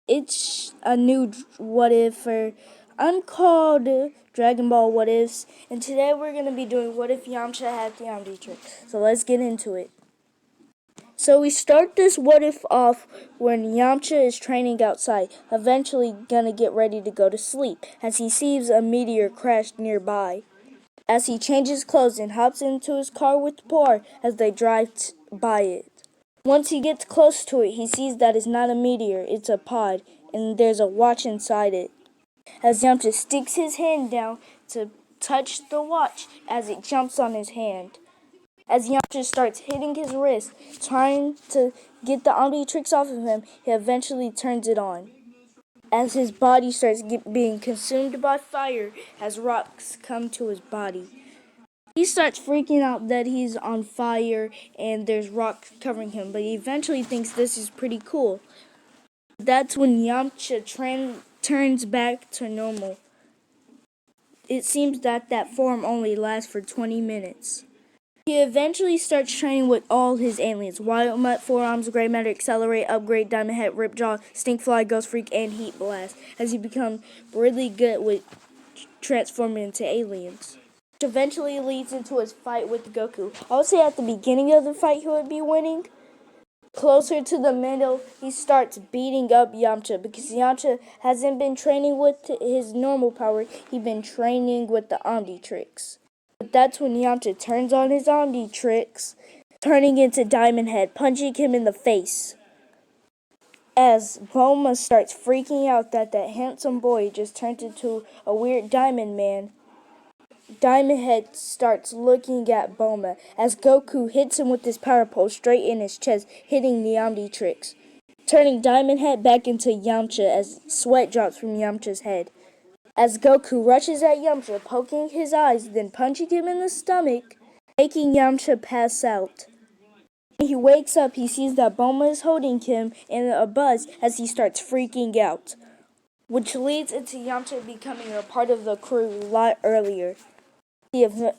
It's a new What If for uncalled Dragon Ball What Ifs, and today we're going to be doing What If Yamcha had the Omnitrix. So let's get into it. So we start this What If off when Yamcha is training outside, eventually gonna get ready to go to sleep, as he sees a meteor crash nearby. As he changes clothes and hops into his car with Por as they drive by it. Once he gets close to it, he sees that it's not a meteor, it's a pod, and there's a watch inside it. As Yamcha sticks his hand down to touch the watch as it jumps on his hand. As Yamcha starts hitting his wrist, trying to get the Omnitrix off of him, he eventually turns it on. As his body starts being consumed by fire as rocks come to his body. He starts freaking out that he's on fire and there's rocks covering him, but he eventually thinks this is pretty cool. That's when Yamcha turns back to normal. It seems that form only lasts for 20 minutes. He eventually starts training with all his aliens: Wild Mutt, Four Arms, Grey Matter, Accelerate, Upgrade, Diamond Head, Ripjaw, Stinkfly, Ghost Freak, and Heat Blast, as he becomes really good with transforming into aliens. Which eventually leads into his fight with Goku. I would say at the beginning of the fight he would be winning. Closer to the middle, he starts beating up Yamcha because Yamcha hasn't been training with his normal power. He's been training with the Omnitrix. But that's when Yamcha turns on his Omnitrix, turning into Diamond Head, punching him in the face. As Bulma starts freaking out that handsome boy just turned into a weird Diamond Man, Diamond Head starts looking at Bulma as Goku hits him with his power pole straight in his chest, hitting the Omnitrix, turning Diamond Head back into Yamcha as sweat drops from Yamcha's head. As Goku rushes at Yamcha, poking his eyes, then punching him in the stomach, making Yamcha pass out. When he wakes up, he sees that Bulma is holding him in a buzz as he starts freaking out, which leads into Yamcha becoming a part of the crew a lot earlier.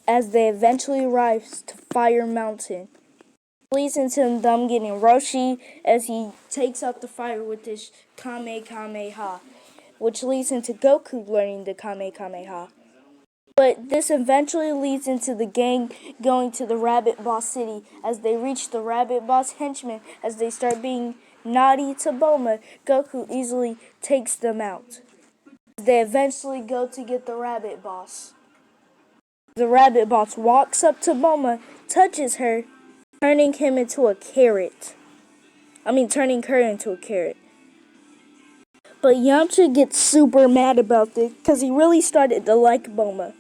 As they eventually arrive to Fire Mountain. Leads into them getting Roshi as he takes out the fire with his Kamehameha, which leads into Goku learning the Kamehameha. But this eventually leads into the gang going to the Rabbit Boss City. As they reach the Rabbit Boss henchmen, as they start being naughty to Bulma, Goku easily takes them out. They eventually go to get the Rabbit Boss. The Rabbit Boss walks up to Bulma, touches her, turning her into a carrot. But Yamcha gets super mad about this because he really started to like Bulma.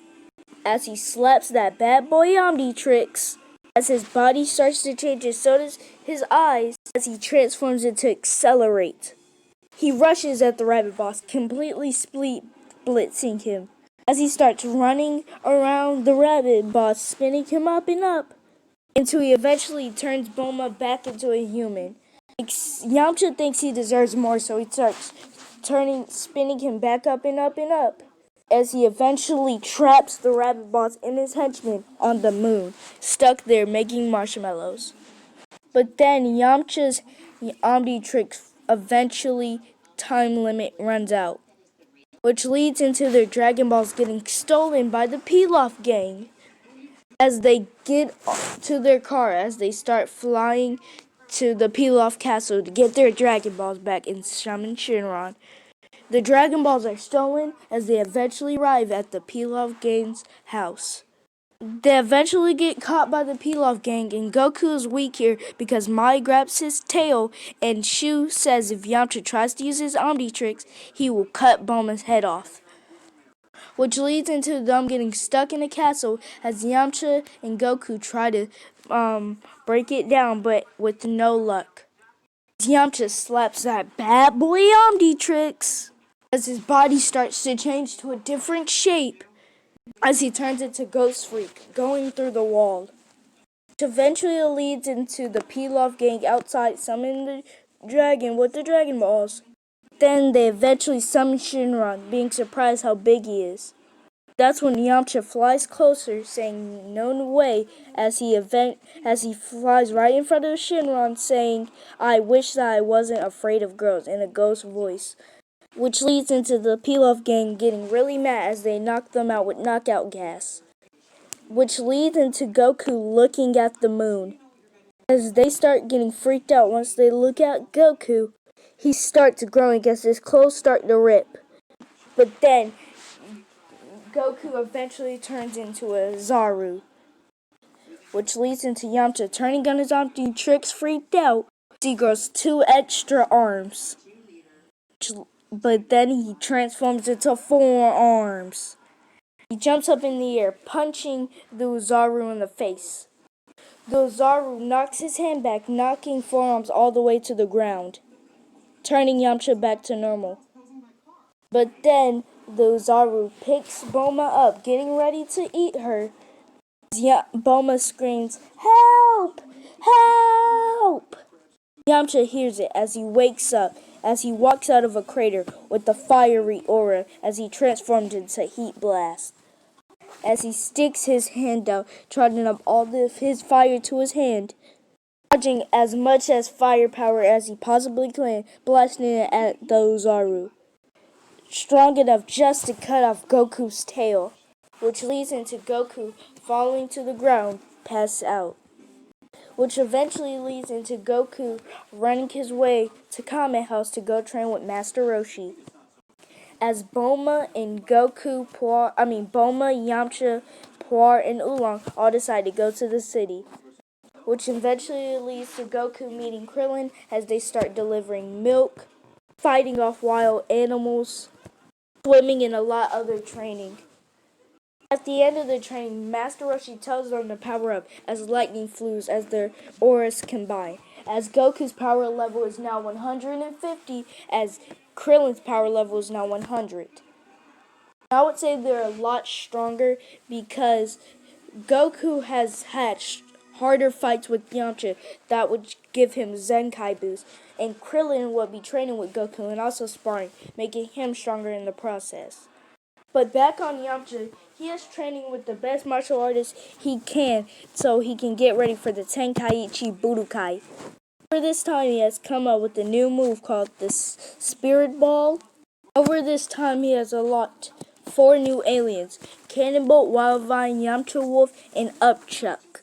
As he slaps that bad boy Omnitrix, as his body starts to change, so does his eyes as he transforms into Accelerate. He rushes at the Rabbit Boss, completely blitzing him. As he starts running around the Rabbit Boss, spinning him up and up, until he eventually turns Bulma back into a human. Yamcha thinks he deserves more, so he starts spinning him back up and up and up, as he eventually traps the Rabbit Boss and his henchmen on the moon, stuck there making marshmallows. But then Yamcha's Omnitrix eventually time limit runs out, which leads into their Dragon Balls getting stolen by the Pilaf gang. As they get to their car, as they start flying to the Pilaf castle to get their Dragon Balls back in Shaman Shinron. The Dragon Balls are stolen as they eventually arrive at the Pilaf gang's house. They eventually get caught by the Pilaf gang, and Goku is weak here because Mai grabs his tail, and Shu says if Yamcha tries to use his Omnitrix, he will cut Bulma's head off. Which leads into them getting stuck in a castle as Yamcha and Goku try to break it down, but with no luck. Yamcha slaps that bad boy Omnitrix as his body starts to change to a different shape, as he turns into Ghost Freak, going through the wall. Which eventually leads into the Pilaf gang outside summoning the dragon with the Dragon Balls. Then they eventually summon Shinron, being surprised how big he is. That's when Yamcha flies closer, saying "No way," as he flies right in front of Shinron, saying, "I wish that I wasn't afraid of girls," in a ghost voice. Which leads into the Pilaf gang getting really mad as they knock them out with knockout gas. Which leads into Goku looking at the moon. As they start getting freaked out once they look at Goku, he starts growing as his clothes start to rip. But then Goku eventually turns into a Zaru, which leads into Yamcha turning on his Omnitrix freaked out. He grows 2 extra arms, but then he transforms into 4 arms. He jumps up in the air, punching the Zaru in the face. The Zaru knocks his hand back, knocking 4 arms all the way to the ground, turning Yamcha back to normal. But then the Zaru picks Bulma up, getting ready to eat her. Bulma screams, "Help! Help!" Yamcha hears it as he wakes up, as he walks out of a crater with a fiery aura as he transformed into Heat Blast. As he sticks his hand out, trotting up all of his fire to his hand, charging as much as firepower as he possibly can, blasting it at the Zaru. Strong enough just to cut off Goku's tail, which leads into Goku falling to the ground, pass out. Which eventually leads into Goku running his way to Kame House to go train with Master Roshi. As Bulma, Yamcha, Puar, and Oolong all decide to go to the city. Which eventually leads to Goku meeting Krillin as they start delivering milk, fighting off wild animals, swimming, and a lot of other training. At the end of the training, Master Roshi tells them to power up as lightning flews as their auras combine. As Goku's power level is now 150, as Krillin's power level is now 100. I would say they're a lot stronger because Goku has had harder fights with Yamcha that would give him Zenkai boost, and Krillin would be training with Goku and also sparring, making him stronger in the process. But back on Yamcha, he is training with the best martial artist he can so he can get ready for the Tenkaichi Budokai. Over this time, he has come up with a new move called the Spirit Ball. Over this time, he has unlocked 4 new aliens: Cannonbolt, Wildvine, Yamcha Wolf, and Upchuck.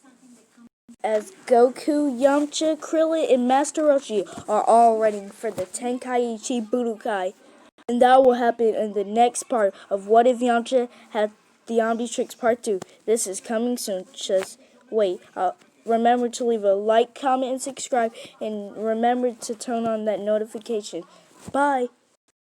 As Goku, Yamcha, Krillin, and Master Roshi are all ready for the Tenkaichi Budokai. And that will happen in the next part of What If Yamcha Had the Omnitrix Part 2. This is coming soon. Just wait. Remember to leave a like, comment, and subscribe. And remember to turn on that notification. Bye.